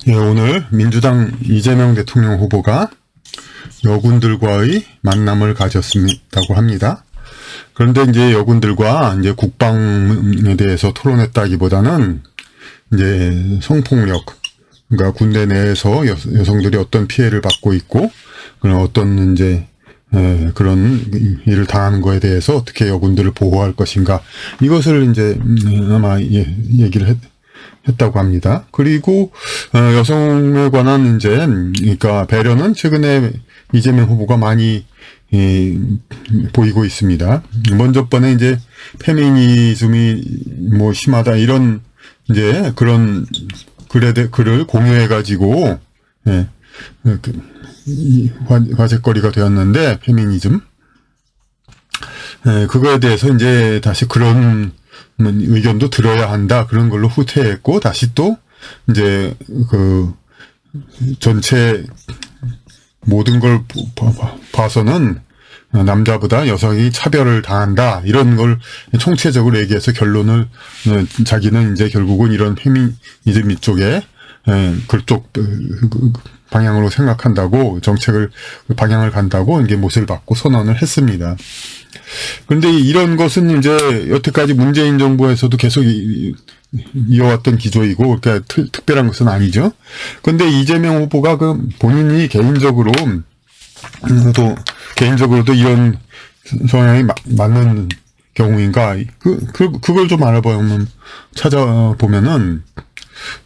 예, 오늘 민주당 이재명 대통령 후보가 여군들과의 만남을 가졌다고 합니다. 그런데 이제 여군들과 이제 국방에 대해서 토론했다기보다는 이제 성폭력, 그러니까 군대 내에서 여성들이 어떤 피해를 받고 있고, 그런 어떤 이제 그런 일을 당하는 거에 대해서 어떻게 여군들을 보호할 것인가, 이것을 이제 아마 얘기를 했다고 합니다. 그리고 여성에 관한 이제 그러니까 배려는 최근에 이재명 후보가 많이 보이고 있습니다. 먼저 번에 이제 페미니즘이 뭐 심하다 이런 이제 그런 글을 공유해 가지고 화제거리가 되었는데, 페미니즘 그거에 대해서 이제 다시 그런 의견도 들어야 한다, 그런 걸로 후퇴했고, 다시 또 이제 그 전체 모든 걸 봐서는 남자보다 여성이 차별을 당한다, 이런 걸 총체적으로 얘기해서 결론을 자기는 이제 결국은 이런 페미니즘 이쪽에 그쪽 방향으로 생각한다고, 정책을 방향을 간다고 이게 못을 받고 선언을 했습니다. 그런데 이런 것은 이제 여태까지 문재인 정부에서도 계속 이어왔던 기조이고, 그러니까 특별한 것은 아니죠. 그런데 이재명 후보가 그 본인이 개인적으로도 이런 성향이 맞는 경우인가, 그걸 좀 알아보면, 찾아보면은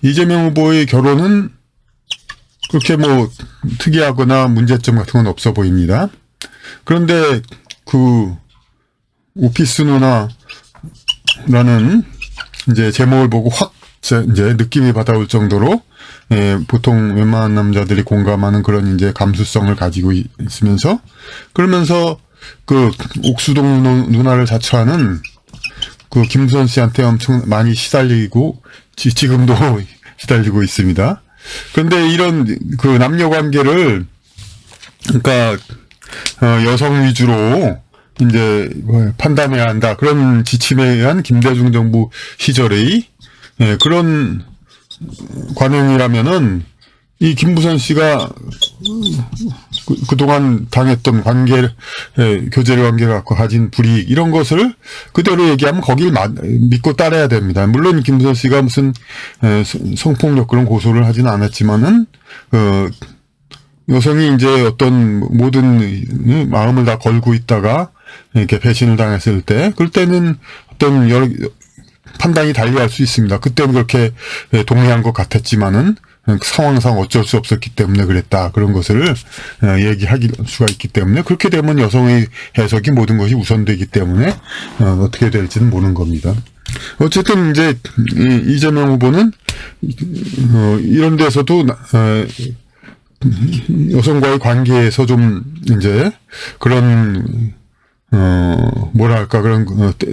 이재명 후보의 결혼은 그렇게 뭐 특이하거나 문제점 같은 건 없어 보입니다. 그런데 그 오피스 누나라는 이제 제목을 보고 확 이제 느낌이 받아올 정도로 보통 웬만한 남자들이 공감하는 그런 이제 감수성을 가지고 있으면서, 그러면서 그 옥수동 누나를 자처하는 그 김부선 씨한테 엄청 많이 시달리고 지금도 시달리고 있습니다. 그런데 이런 그 남녀 관계를, 그러니까 여성 위주로 이제 판단해야 한다, 그런 지침에 의한 김대중 정부 시절의 그런 관행이라면은, 이 김부선 씨가 그동안 당했던 관계, 교제를 갖고 가진 불이익, 이런 것을 그대로 얘기하면 거길 믿고 따라야 됩니다. 물론 김부선 씨가 무슨 성폭력 그런 고소를 하지는 않았지만은, 여성이 이제 어떤 모든 마음을 다 걸고 있다가 이렇게 배신을 당했을 때, 그럴 때는 어떤 여러 판단이 달리할 수 있습니다. 그때는 그렇게 동의한 것 같았지만은 상황상 어쩔 수 없었기 때문에 그랬다, 그런 것을 얘기할 수가 있기 때문에, 그렇게 되면 여성의 해석이 모든 것이 우선되기 때문에 어떻게 될지는 모르는 겁니다. 어쨌든 이제 이재명 후보는 이런 데서도 여성과의 관계에서 좀 이제 그런 뭐랄까, 그런,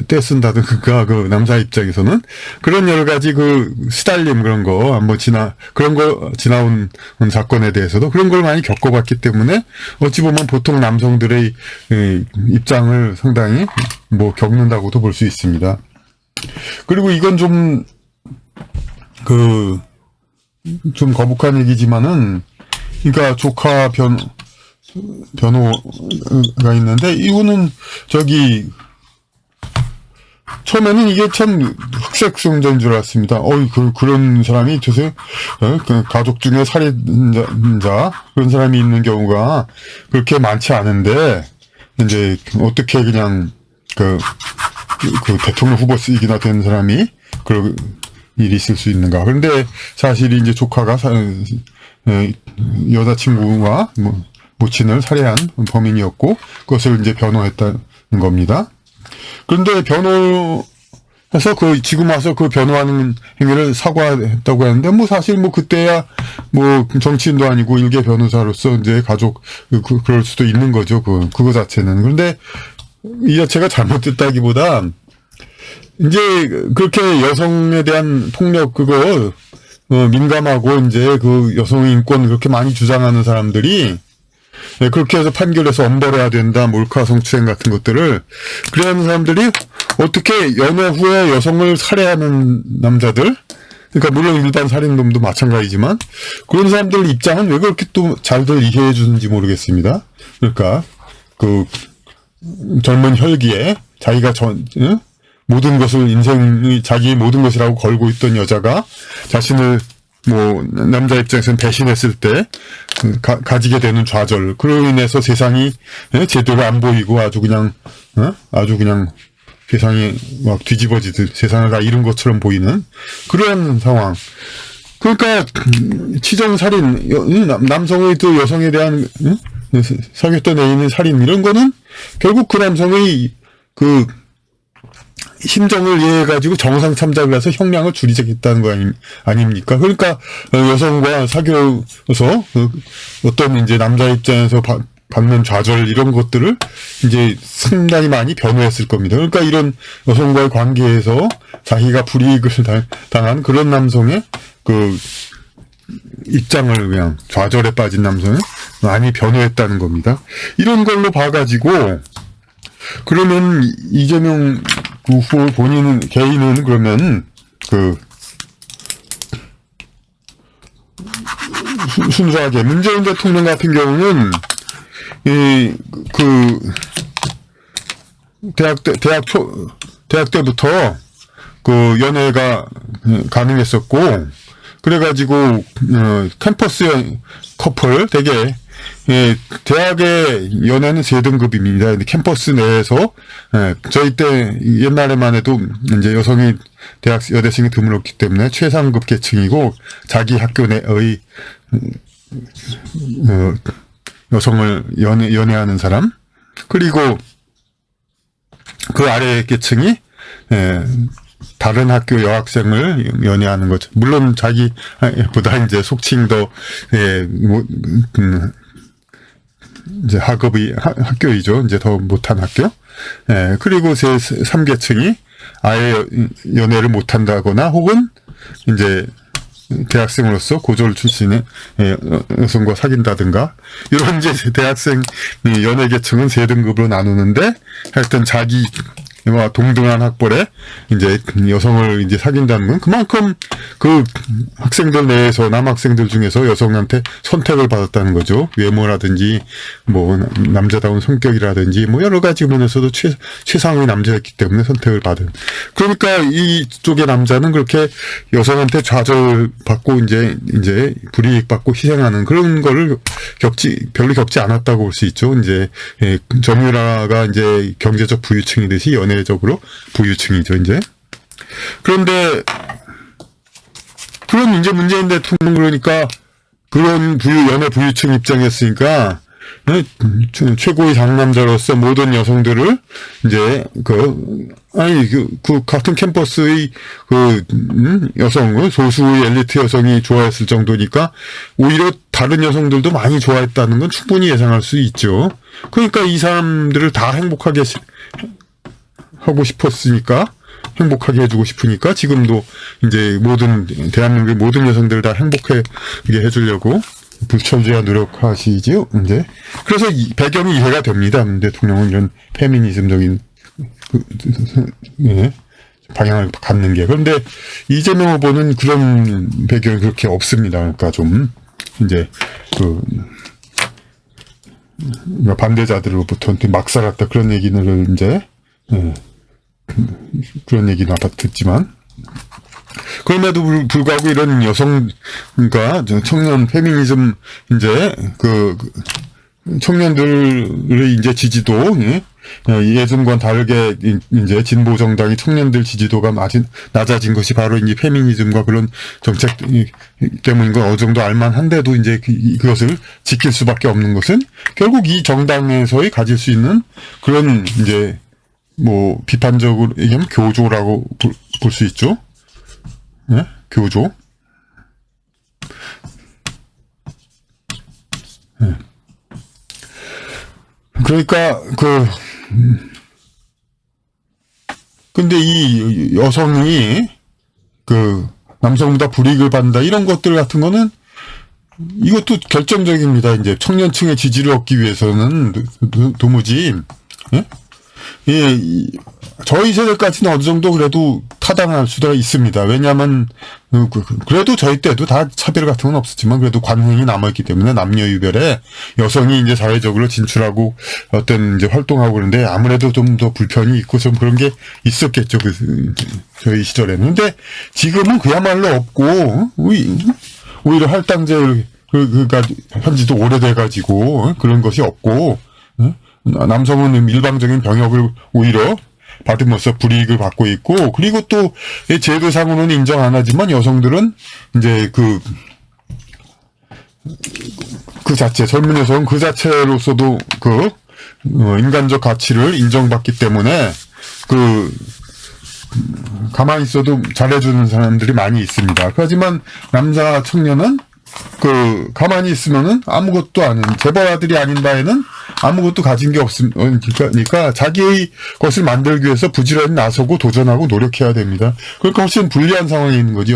떼쓴다든가, 그 남자 입장에서는 그런 여러 가지 그 시달림, 그런 거, 한번 지나온 사건에 대해서도 그런 걸 많이 겪어봤기 때문에, 어찌 보면 보통 남성들의 입장을 상당히 뭐 겪는다고도 볼 수 있습니다. 그리고 이건 좀 거북한 얘기지만은, 그러니까 조카 변호가 있는데, 이거는 처음에는 이게 참 흑색송전인 줄 알았습니다. 그런 사람이 그 가족 중에 살인자 그런 사람이 있는 경우가 그렇게 많지 않은데, 이제 어떻게 그냥 그 대통령 후보이기나 된 사람이 그런 일이 있을 수 있는가. 그런데 사실 이제 조카가 여자친구와 모친을 살해한 범인이었고, 그것을 이제 변호했다는 겁니다. 그런데 변호해서 지금 와서 그 변호하는 행위를 사과했다고 하는데, 뭐 사실 뭐 그때야 뭐 정치인도 아니고 일개 변호사로서 이제 가족, 그럴 수도 있는 거죠. 그거 자체는. 그런데 이 자체가 잘못됐다기보다, 이제 그렇게 여성에 대한 폭력 민감하고 이제 그 여성 인권 그렇게 많이 주장하는 사람들이 그렇게 해서 판결해서 엄벌해야 된다, 몰카 성추행 같은 것들을, 그래야 하는 사람들이 어떻게 연애 후에 여성을 살해하는 남자들, 그러니까 물론 일반 살인범도 마찬가지지만 그런 사람들 입장은 왜 그렇게 또 잘들 이해해 주는지 모르겠습니다. 그러니까 그 젊은 혈기에 자기가 모든 것을 인생이 자기의 모든 것이라고 걸고 있던 여자가 자신을 뭐 남자 입장에서는 배신했을 때 가지게 되는 좌절, 그로 인해서 세상이 제대로 안 보이고 아주 그냥 세상이 막 뒤집어지듯 세상을 다 잃은 것처럼 보이는 그런 상황. 그러니까 치정살인, 남성의 또 여성에 대한 사귀었던 애인의 살인, 이런 거는 결국 그 남성의 그 심정을 이해해가지고 정상 참작을 해서 형량을 줄이겠다는 거 아닙니까? 그러니까 여성과 사귀어서 어떤 이제 남자 입장에서 받는 좌절, 이런 것들을 이제 상당히 많이 변호했을 겁니다. 그러니까 이런 여성과의 관계에서 자기가 불이익을 당한 그런 남성의 그 입장을 그냥 좌절에 빠진 남성을 많이 변호했다는 겁니다. 이런 걸로 봐가지고 그러면 이재명 후보 본인 개인은 그러면 순수하게 문재인 대통령 같은 경우는 대학 때부터 그 연애가 가능했었고, 그래가지고 캠퍼스 커플 되게 대학의 연애는 3등급입니다. 캠퍼스 내에서 저희 때 옛날에만 해도 이제 여성이 대학 여대생이 드물었기 때문에 최상급 계층이고, 자기 학교 내의 여성을 연애하는 사람, 그리고 그 아래 계층이 다른 학교 여학생을 연애하는 거죠. 물론 자기보다 이제 속칭 더 이제 학교이죠. 이제 더 못한 학교. 그리고 3계층이 아예 연애를 못한다거나 혹은 이제 대학생으로서 고졸 출신의 여성과 사귄다든가, 이런 이제 대학생 연애 계층은 3등급으로 나누는데, 하여튼 자기 동등한 학벌에 이제 여성을 이제 사귄다는 건 그만큼 그 학생들 내에서, 남학생들 중에서 여성한테 선택을 받았다는 거죠. 외모라든지 뭐 남자다운 성격이라든지 뭐 여러 가지 면에서도 최상의 남자였기 때문에 선택을 받은. 그러니까 이쪽의 남자는 그렇게 여성한테 좌절받고 이제 불이익받고 희생하는 그런 거를 별로 겪지 않았다고 볼 수 있죠. 이제 정유라가 이제 경제적 부유층이듯이 연애적으로 부유층이죠, 이제. 그런데 그런 이제 문재인 대통령, 그러니까 그런 연애 부유층 입장이었으니까 최고의 상남자로서 모든 여성들을 이제 그 같은 캠퍼스의 여성, 소수의 엘리트 여성이 좋아했을 정도니까 오히려 다른 여성들도 많이 좋아했다는 건 충분히 예상할 수 있죠. 그러니까 이 사람들을 다 행복하게 하고 싶었으니까, 행복하게 해주고 싶으니까 지금도 이제 대한민국의 모든 여성들을 다 행복하게 해주려고 불철주야 노력하시지요, 이제. 그래서 배경이 이해가 됩니다. 대통령은 이런 페미니즘적인 방향을 갖는 게. 그런데 이재명 후보는 그런 배경이 그렇게 없습니다. 그러니까 좀 이제 반대자들로부터 막 살았다 그런 얘기를 이제 그런 얘기는 아까 듣지만, 그럼에도 불구하고 이런 여성과 청년 페미니즘 이제 청년들의 이제 지지도 예전과는 다르게 이제 진보 정당이 청년들 지지도가 낮아진 것이 바로 이제 페미니즘과 그런 정책 때문인 건 어느 정도 알만한데도 이제 그것을 지킬 수밖에 없는 것은 결국 이 정당에서의 가질 수 있는 그런 이제 뭐 비판적으로 얘기하면 교조라고 볼 수 있죠. 네? 교조. 네. 그러니까 근데 이 여성이 남성보다 불이익을 받는다, 이런 것들 같은 거는 이것도 결정적입니다. 이제 청년층의 지지를 얻기 위해서는 도무지 저희 세대까지는 어느 정도 그래도 타당할 수도 있습니다. 왜냐하면 그래도 저희 때도 다 차별 같은 건 없었지만 그래도 관행이 남아있기 때문에 남녀 유별에 여성이 이제 사회적으로 진출하고 어떤 이제 활동하고 그런데 아무래도 좀 더 불편이 있고 좀 그런 게 있었겠죠. 저희 시절에는. 근데 지금은 그야말로 없고 오히려 할당제 그가 현지도 오래돼가지고 그런 것이 없고 남성은 일방적인 병역을 오히려 받으면서 불이익을 받고 있고, 그리고 또 제도상으로는 인정 안 하지만 여성들은 이제 그 자체, 젊은 여성은 그 자체로서도 인간적 가치를 인정받기 때문에 가만히 있어도 잘해주는 사람들이 많이 있습니다. 하지만 남자 청년은 가만히 있으면은 아무것도 아닌, 재벌아들이 아닌 바에는 아무것도 가진 게 없으니까 자기의 것을 만들기 위해서 부지런히 나서고 도전하고 노력해야 됩니다. 그러니까 훨씬 불리한 상황에 있는 거지,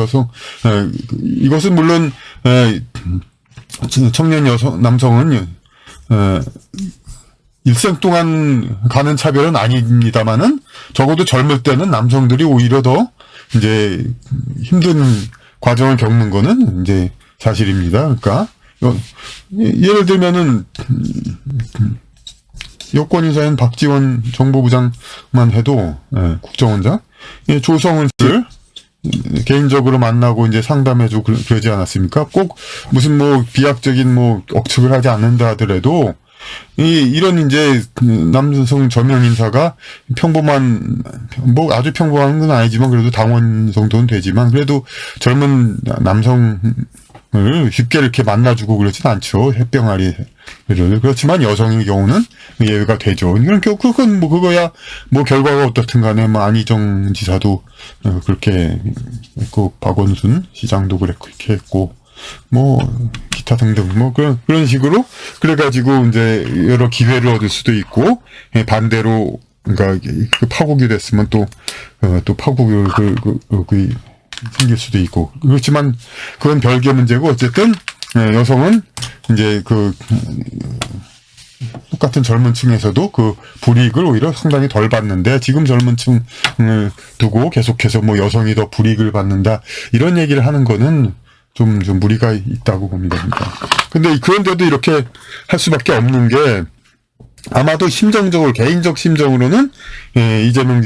이것은 물론, 청년 남성은, 일생 동안 가는 차별은 아닙니다만은 적어도 젊을 때는 남성들이 오히려 더 이제 힘든 과정을 겪는 거는 이제 사실입니다. 그러니까 예를 들면은 여권인사인 박지원 정보부장만 해도 국정원장 조성은 씨를 개인적으로 만나고 이제 상담해주고 그러지 않았습니까? 꼭 무슨 비약적인 억측을 하지 않는다 하더라도 이런 이제 남성 저명 인사가 아주 평범한 건 아니지만 그래도 당원 정도는 되지만 그래도 젊은 남성을 쉽게 이렇게 만나주고 그러진 않죠. 햇병아리. 그렇지만 여성의 경우는 예외가 되죠. 그건 그거야 결과가 어떻든 간에 안희정 지사도 그렇게 했고 박원순 시장도 그렇게 했고 기타 등등 그런 식으로 그래가지고 이제 여러 기회를 얻을 수도 있고 반대로 그러니까 파국이 됐으면 또 파국을 생길 수도 있고 그렇지만 그건 별개 문제고 어쨌든 여성은 이제 똑같은 젊은 층에서도 불이익을 오히려 상당히 덜 받는데 지금 젊은 층을 두고 계속해서 여성이 더 불이익을 받는다 이런 얘기를 하는 거는 좀 무리가 있다고 봅니다. 근데 그런데도 이렇게 할 수밖에 없는 게 아마도 개인적 심정으로는 이재명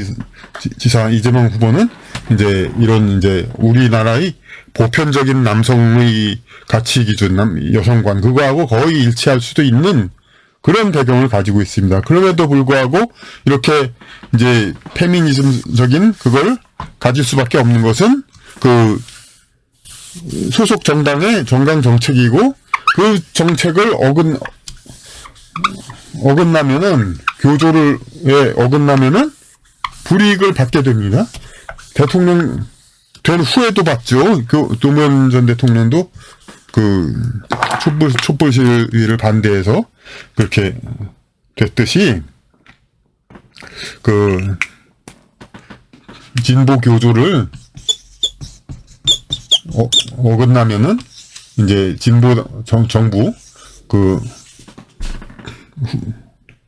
후보는 이제 이런 이제 우리나라의 보편적인 남성의 가치 기준, 여성관 그거하고 거의 일치할 수도 있는 그런 배경을 가지고 있습니다. 그럼에도 불구하고 이렇게 이제 페미니즘적인 그걸 가질 수밖에 없는 것은 소속 정당의 정당 정책이고 그 정책을 어긋나면은 교조를 어긋나면은 불이익을 받게 됩니다. 대통령 된 후에도 받죠. 노무현 전 대통령도 촛불 시위를 반대해서 그렇게 됐듯이 진보 교조를 어긋나면은 이제 진보 정부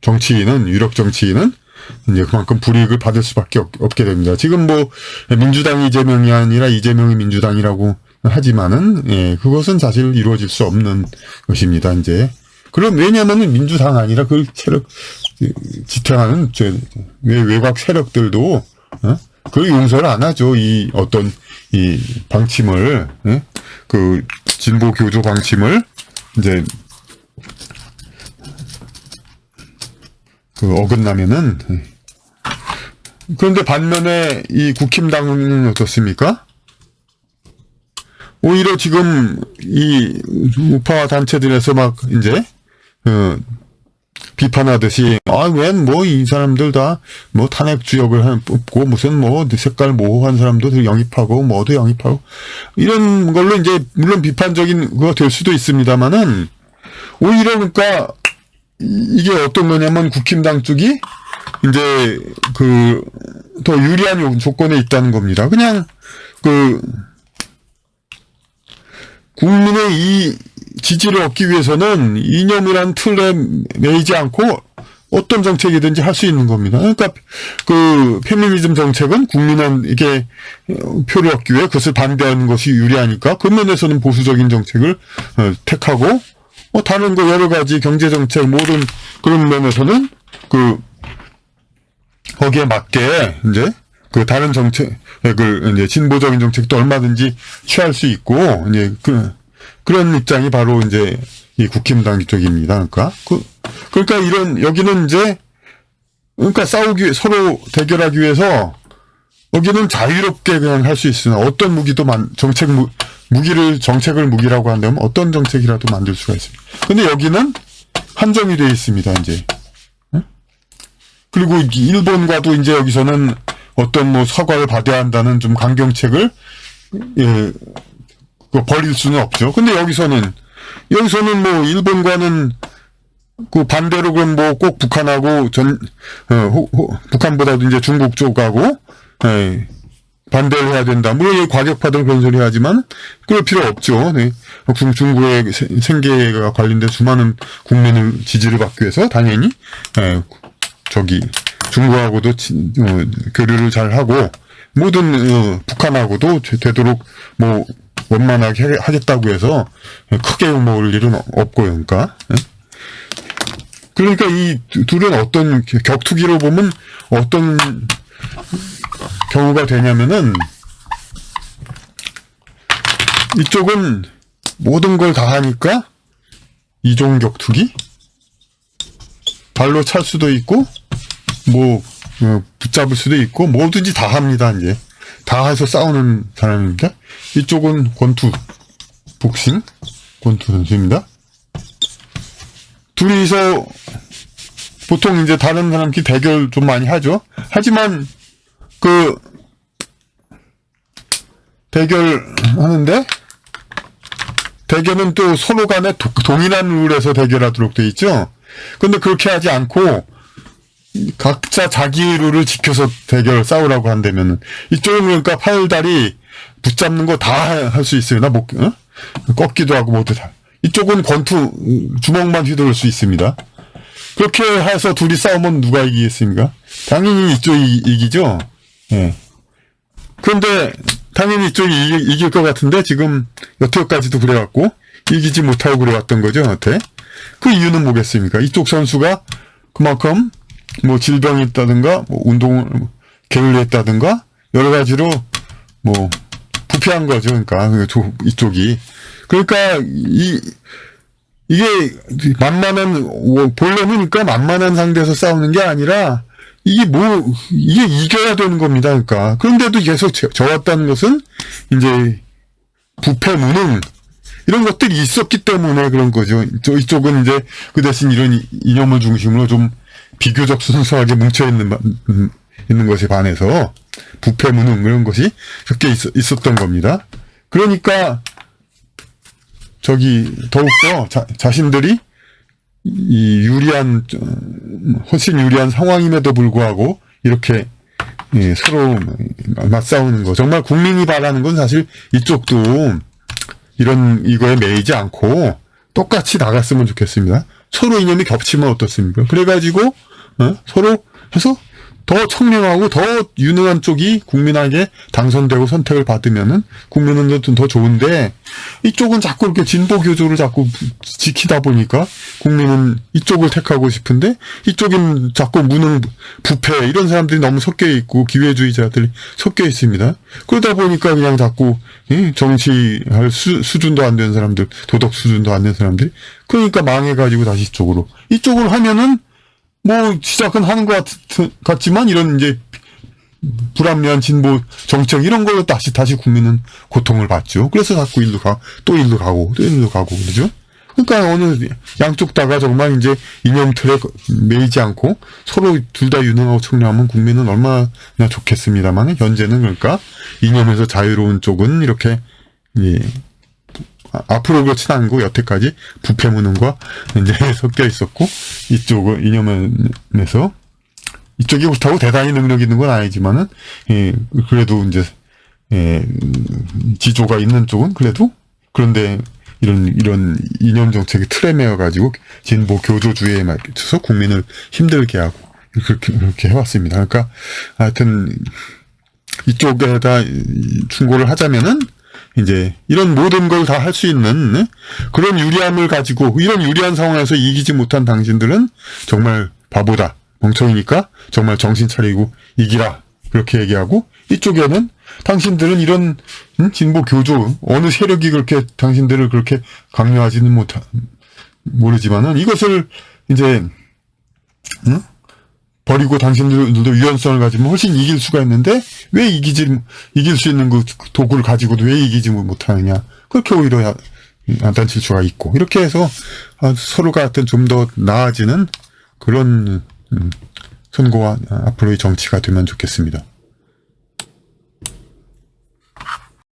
정치인은 유력 정치인은 이제 그만큼 불이익을 받을 수밖에 없게 됩니다. 지금 민주당이 이재명이 아니라 이재명이 민주당이라고 하지만은 그것은 사실 이루어질 수 없는 것입니다. 이제 그럼 왜냐면은 민주당 아니라 그 세력 지탱하는 외곽 세력들도 그 용서를 안 하죠. 이 방침을 진보 교조 방침을 이제 어긋나면은 그런데 반면에 이 국힘당은 어떻습니까? 오히려 지금 이 우파 단체들에서 이제 비판하듯이 웬 이 사람들 다 탄핵 주역을 뽑고 무슨 색깔 모호한 사람도 영입하고 뭐도 영입하고 이런 걸로 이제 물론 비판적인 그거 될 수도 있습니다만은 오히려 그러니까 이게 어떤 거냐면 국힘당 쪽이 이제 더 유리한 조건에 있다는 겁니다. 그냥 국민의 이 지지를 얻기 위해서는 이념이란 틀에 매이지 않고 어떤 정책이든지 할 수 있는 겁니다. 그러니까 그 페미니즘 정책은 국민에게 표를 얻기 위해 그것을 반대하는 것이 유리하니까 그 면에서는 보수적인 정책을 택하고 다른 거 여러 가지 경제 정책 모든 그런 면에서는 거기에 맞게 이제 그 다른 정책을 이제 진보적인 정책도 얼마든지 취할 수 있고 이제 그런 입장이 바로 이제 이 국힘당 쪽입니다. 그러니까 여기는 이제 그러니까 서로 대결하기 위해서 여기는 자유롭게 그냥 할 수 있으나 어떤 무기도 정책을 무기라고 한다면 어떤 정책이라도 만들 수가 있습니다. 근데 여기는 한정이 되어 있습니다, 이제. 그리고 일본과도 이제 여기서는 어떤 뭐 사과를 받아야 한다는 좀 강경책을, 버릴 수는 없죠. 근데 여기서는 뭐 일본과는 그 반대로 그럼 뭐 꼭 북한하고 북한보다도 이제 중국 쪽하고, 반대를 해야 된다. 물론 과격하던 그런 소리 하지만 그럴 필요 없죠. 네. 중국의 생계가 관련된 수많은 국민의 지지를 받기 위해서 당연히 중국하고도 교류를 잘 하고 모든 북한하고도 되도록 뭐 원만하게 하겠다고 해서 크게 욕먹을 일은 없고요. 그러니까 이 둘은 어떤 격투기로 보면 어떤 경우가 되냐면은 이쪽은 모든 걸 다 하니까 이종 격투기 발로 찰 수도 있고 뭐 붙잡을 수도 있고 뭐든지 다 합니다. 이제 다 해서 싸우는 사람입니다. 이쪽은 권투 복싱 권투 선수입니다. 둘이서 보통 이제 다른 사람끼리 대결 좀 많이 하죠. 하지만 대결하는데 대결은 또 서로 간에 동일한 룰에서 대결하도록 돼 있죠. 근데 그렇게 하지 않고 각자 자기 룰을 지켜서 싸우라고 한다면은 이쪽은 그러니까 팔다리 붙잡는 거 다 할 수 있어요. 꺾기도 하고 모두 다. 이쪽은 권투 주먹만 휘두를 수 있습니다. 그렇게 해서 둘이 싸우면 누가 이기겠습니까? 당연히 이쪽이 이기죠. 예. 그런데 당연히 이쪽이 이길 것 같은데 지금 여태까지도 그래왔고 이기지 못하고 그래왔던 거죠. 여태. 그 이유는 뭐겠습니까? 이쪽 선수가 그만큼 뭐 질병이 있다든가 뭐 운동을 게을리했다든가 여러 가지로 뭐 부패한 거죠. 그러니까 이쪽이. 그러니까 이게 만만한 본래는 그러니까 만만한 상대에서 싸우는 게 아니라 이게 이겨야 되는 겁니다. 그러니까 그런데도 계속 져왔다는 것은 이제 부패 무능 이런 것들이 있었기 때문에 그런 거죠. 이쪽은 이제 그 대신 이런 이념을 중심으로 좀 비교적 순수하게 뭉쳐 있는 것에 반해서 부패 무능 이런 것이 섞여 있었던 겁니다. 그러니까 더욱더 자신들이 훨씬 유리한 상황임에도 불구하고 이렇게 서로 맞싸우는 거. 정말 국민이 바라는 건 사실 이쪽도 이거에 매이지 않고 똑같이 나갔으면 좋겠습니다. 서로 이념이 겹치면 어떻습니까? 그래가지고 서로 해서 더 청렴하고 더 유능한 쪽이 국민에게 당선되고 선택을 받으면은 국민은 더 좋은데 이쪽은 자꾸 이렇게 진보 교조를 자꾸 지키다 보니까 국민은 이쪽을 택하고 싶은데 이쪽은 자꾸 무능 부패 이런 사람들이 너무 섞여 있고 기회주의자들이 섞여 있습니다. 그러다 보니까 그냥 자꾸 정치할 수준도 안 되는 사람들, 도덕 수준도 안 되는 사람들이 그러니까 망해가지고 다시 이쪽으로 하면은 뭐 시작은 하는 것 같지만 이런 이제 불합리한 진보 정책 이런 걸로 다시 국민은 고통을 받죠. 그래서 자꾸 또 일로 가고 그러죠. 그러니까 어느 양쪽 다가 정말 이제 이념 틀에 매이지 않고 서로 둘 다 유능하고 청렴하면 국민은 얼마나 좋겠습니다만 현재는 그러니까 이념에서 자유로운 쪽은 이렇게 앞으로 그렇진 않고 여태까지 부패 무능과 이제 섞여 있었고 이쪽은 이념에서 이쪽이 그렇다고 대단히 능력 있는 건 아니지만은 그래도 이제 지조가 있는 쪽은 그래도 그런데 이런 이념 정책의 틀에 매여 가지고 진보 교조주의에 맞춰서 국민을 힘들게 하고 그렇게 해왔습니다. 그러니까 하여튼 이쪽에다 충고를 하자면은 이제 이런 모든 걸 다 할 수 있는 그런 유리함을 가지고 이런 유리한 상황에서 이기지 못한 당신들은 정말 바보다, 멍청이니까 정말 정신 차리고 이기라, 그렇게 얘기하고, 이쪽에는 당신들은 이런 진보 교조 어느 세력이 그렇게 당신들을 그렇게 강요하지는 모르지만은 이것을 이제 버리고 당신들도 유연성을 가지면 훨씬 이길 수가 있는데 왜 이길 수 있는 그 도구를 가지고도 왜 이기지 못하느냐, 그렇게 오히려 야단칠 수가 있고, 이렇게 해서 서로가 하여튼 좀 더 나아지는 그런 선거와 앞으로의 정치가 되면 좋겠습니다.